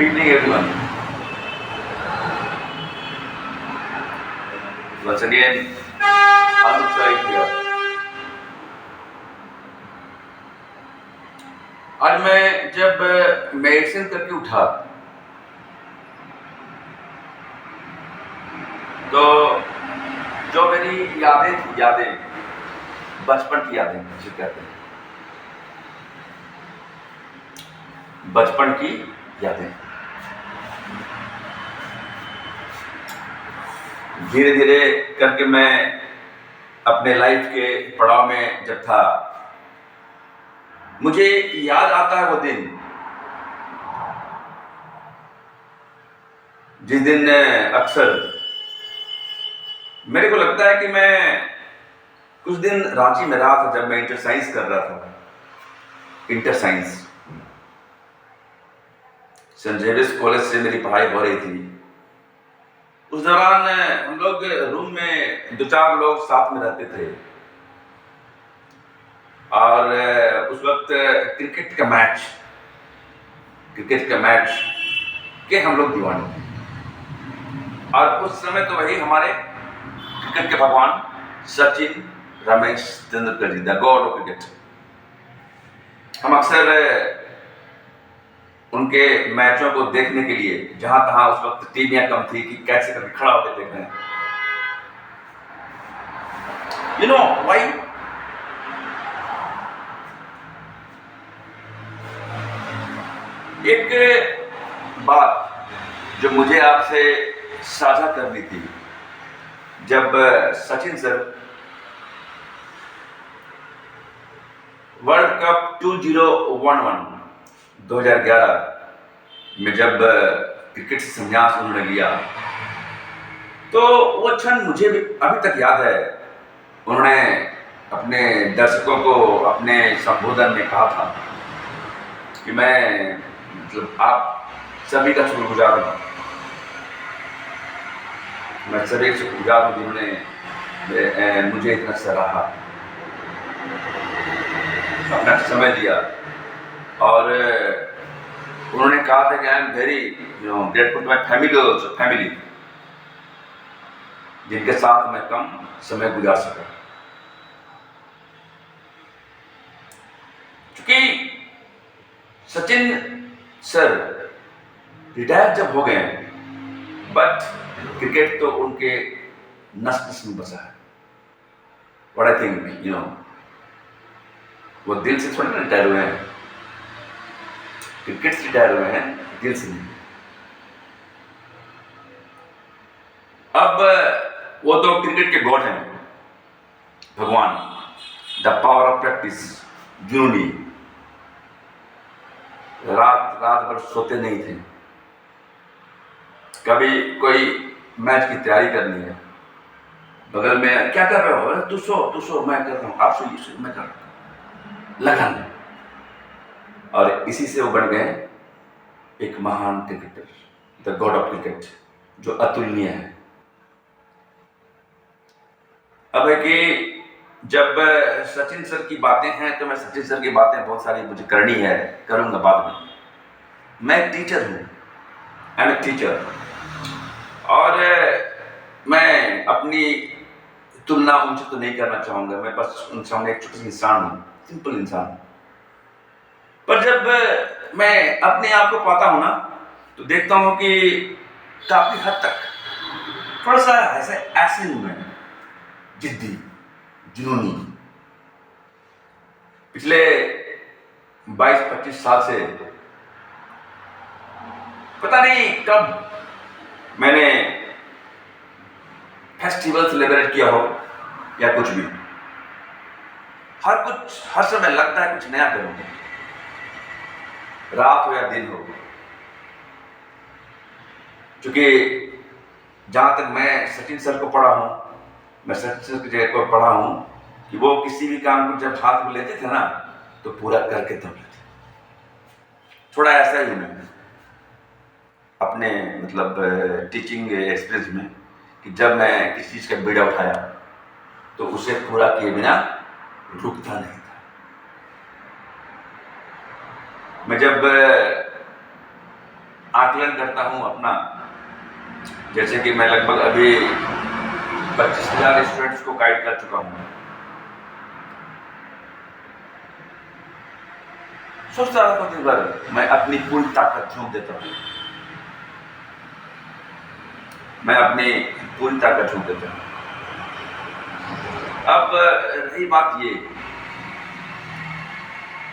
evening, everyone. Once again, Anup Saik here. आज मैं जब मेडिसिन करके उठा तो जो मेरी यादें बचपन की यादें जिसे कहते हैं, बचपन की यादें धीरे धीरे करके मैं अपने लाइफ के पड़ाव में जब था, मुझे याद आता है वो दिन जिस दिन अक्सर मेरे को लगता है कि मैं कुछ दिन रांची में रहा था जब मैं इंटर साइंस कर रहा था। Inter science saint Xavier's college से मेरी पढ़ाई हो रही थी। उस दौरान हम लोग रूम में 2-4 लोग साथ में रहते थे और उस वक्त क्रिकेट का मैच के हम लोग दीवाने थे। और उस समय तो वही हमारे क्रिकेट के भगवान सचिन रमेश तेंदुलकर जी, द गॉड ऑफ क्रिकेट। हम अक्सर उनके मैचों को देखने के लिए जहां तहां, उस वक्त टीवियां कम थी कि कैसे करके खड़ा होकर देख रहे हैं। You know why? एक बात जो मुझे आपसे साझा करनी थी, जब सचिन सर वर्ल्ड कप 2011 में जब क्रिकेट से संन्यास उन्होंने लिया, तो वो क्षण मुझे भी अभी तक याद है। उन्होंने अपने दर्शकों को अपने संबोधन में कहा था कि मैं मतलब आप सभी का शुक्रगुजार हूँ, मैं सभी शुक्रगुजार हूँ जिन्होंने मुझे इतना सराहा, अपना समय दिया। और उन्होंने कहा था कि I am very grateful to my family जिनके साथ मैं कम समय गुजार सका। क्योंकि सचिन सर रिटायर जब हो गए, बट क्रिकेट तो उनके नस में बसा है। व्हाट आई थिंक, वो दिल से थोड़ी ना रिटायर हुए हैं, क्रिकेट से रिटायर हुए हैं, दिल से नहीं। अब वो तो क्रिकेट के गॉड हैं, भगवान, द पावर ऑफ प्रैक्टिस, जुनूनी। रात भर सोते नहीं थे। कभी कोई मैच की तैयारी करनी है, बगल में क्या कर रहे हो? तू सो, मैं कर रहा हूँ, आप सोइए, मैं कर रहा हूँ, लगन। और इसी से वो बन गए एक महान cricketer, the God of cricket, जो अतुलनीय है। अब है कि जब सचिन सर की बातें हैं तो मैं सचिन सर की बातें बहुत सारी मुझे करनी है, करूंगा बाद में। मैं एक टीचर हूँ, आई एम ए टीचर, और मैं अपनी तुलना उनसे तो नहीं करना चाहूंगा। मैं बस उन सामने एक छोटा सा इंसान हूँ, सिंपल इंसान। पर जब मैं अपने आप को पाता हूं ना, तो देखता हूं कि काफी हद तक थोड़ा सा ऐसे हूं मैं, जिद्दी, जुनूनी। पिछले 22-25 साल से पता नहीं कब मैंने फेस्टिवल सेलिब्रेट किया हो या कुछ भी, हर समय लगता है कुछ नया करूंगा, रात हो या दिन हो। क्योंकि जहां तक मैं सचिन सर को पढ़ा हूं, मैं सचिन सर की जगह को पढ़ा हूं कि वो किसी भी काम को जब हाथ में लेते थे ना, तो पूरा करके तब लेते। थोड़ा ऐसा ही मैं अपने मतलब टीचिंग एक्सपीरियंस में, कि जब मैं किसी चीज का बीड़ा उठाया तो उसे पूरा किए बिना रुकता नहीं था। मैं जब आकलन करता हूँ अपना, जैसे कि मैं लगभग अभी 25,000 स्टूडेंट्स को गाइड कर चुका हूँ। सोचता रहता हूँ दिन भर, मैं अपनी पूरी ताकत झोंक देता हूँ, मैं अपनी पूरी ताकत झोंक देता हूँ। अब रही बात ये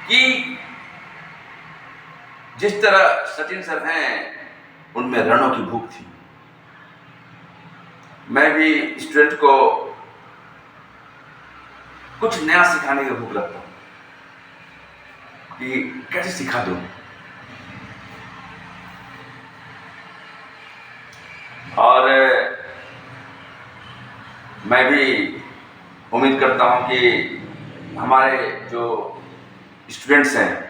कि जिस तरह सचिन सर हैं, उनमें रणों की भूख थी। मैं भी स्टूडेंट को कुछ नया सिखाने की भूख रखता हूँ कि कैसे सिखा दूं। और मैं भी उम्मीद करता हूं कि हमारे जो स्टूडेंट्स हैं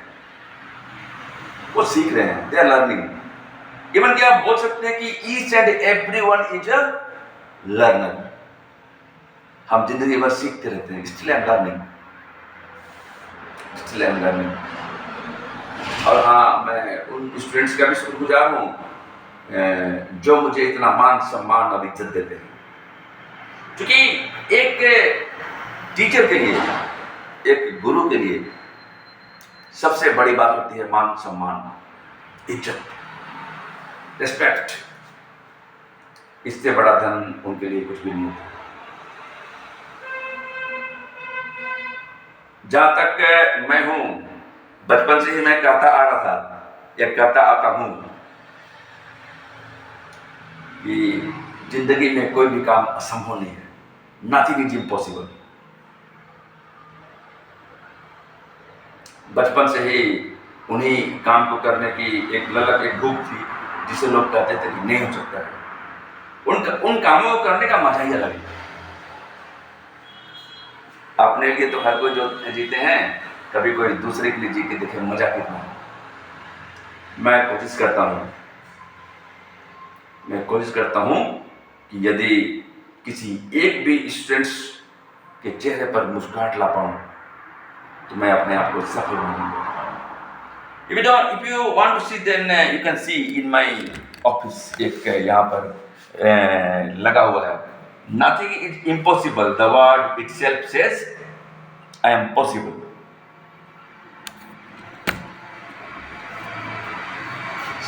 वो सीख रहे हैं, दे आर लर्निंग। इवन कि आप बोल सकते हैं कि each and every one is a learner. हम जिंदगी भर सीखते रहते हैं, still I am learning, still I am learning. और हाँ, मैं उन स्टूडेंट्स का भी शुक्रगुजार हूँ जो मुझे इतना मान सम्मान और इज्जत देते हैं। क्योंकि एक टीचर के लिए, एक गुरु के लिए सबसे बड़ी बात होती है मान सम्मान, इज्जत, रिस्पेक्ट। इससे बड़ा धन उनके लिए कुछ भी नहीं होता। जहां तक मैं हूं, बचपन से ही मैं कहता आ रहा था या कहता आता हूं कि जिंदगी में कोई भी काम असंभव नहीं है, नथिंग इज इम्पॉसिबल। बचपन से ही उन्हीं काम को करने की एक ललक, एक भूख थी, जिसे लोग कहते थे कि नहीं हो सकता है। उन कामों को करने का मजा ही अलग है। अपने लिए तो हर कोई जो जीते हैं, कभी कोई दूसरे के लिए जी के देखे मजा कितना है। मैं कोशिश करता हूं कि यदि किसी एक भी स्टूडेंट्स के चेहरे पर मुस्कुराहट ला पाऊं तो मैं अपने आप को सफल मानूंगा। If you want to see, then you can see in my office, एक यहाँ पर लगा हुआ है, nothing is impossible, the word itself says I am possible।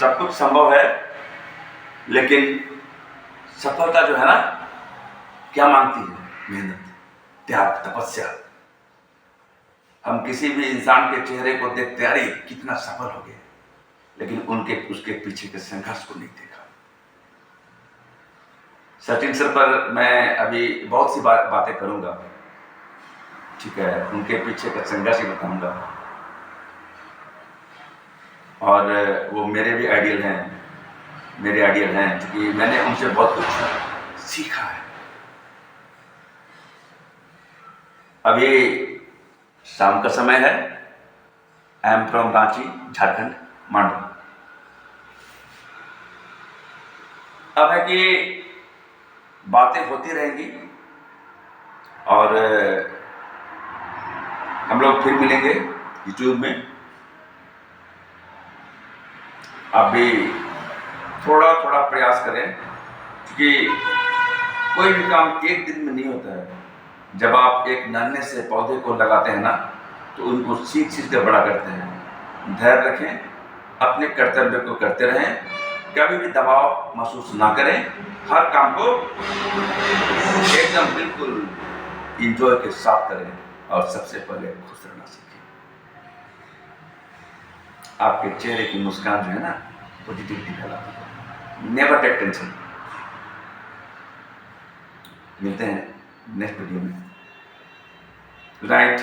सब कुछ संभव है, लेकिन सफलता जो है ना, क्या मांगती है? मेहनत, त्याग, तपस्या। हम किसी भी इंसान के चेहरे को देखते, अरे कितना सफल हो गया, लेकिन उसके पीछे के संघर्ष को नहीं देखा। सचिन सर पर मैं अभी बहुत सी बातें करूंगा, ठीक है, उनके पीछे का संघर्ष ही बताऊंगा। और वो मेरे भी आइडियल हैं, क्योंकि मैंने उनसे बहुत कुछ सीखा है। अभी शाम का समय है। I am from Ranchi, Jharkhand, Mandu. अब है कि बातें होती रहेंगी और हम लोग फिर मिलेंगे यूट्यूब में। आप भी थोड़ा थोड़ा प्रयास करें, क्योंकि कोई भी काम एक दिन में नहीं होता है। जब आप एक नन्हे से पौधे को लगाते हैं ना, तो उनको सींच के बड़ा करते हैं। धैर्य रखें, अपने कर्तव्य को करते रहें, कभी भी दबाव महसूस ना करें। हर काम को एकदम बिल्कुल इंजॉय के साथ करें और सबसे पहले खुश रहना सीखें। आपके चेहरे की मुस्कान जो है ना, पॉजिटिविटी फैलाती है। Never take tension. मिलते हैं नेक्स्ट वीडियो में। राइट।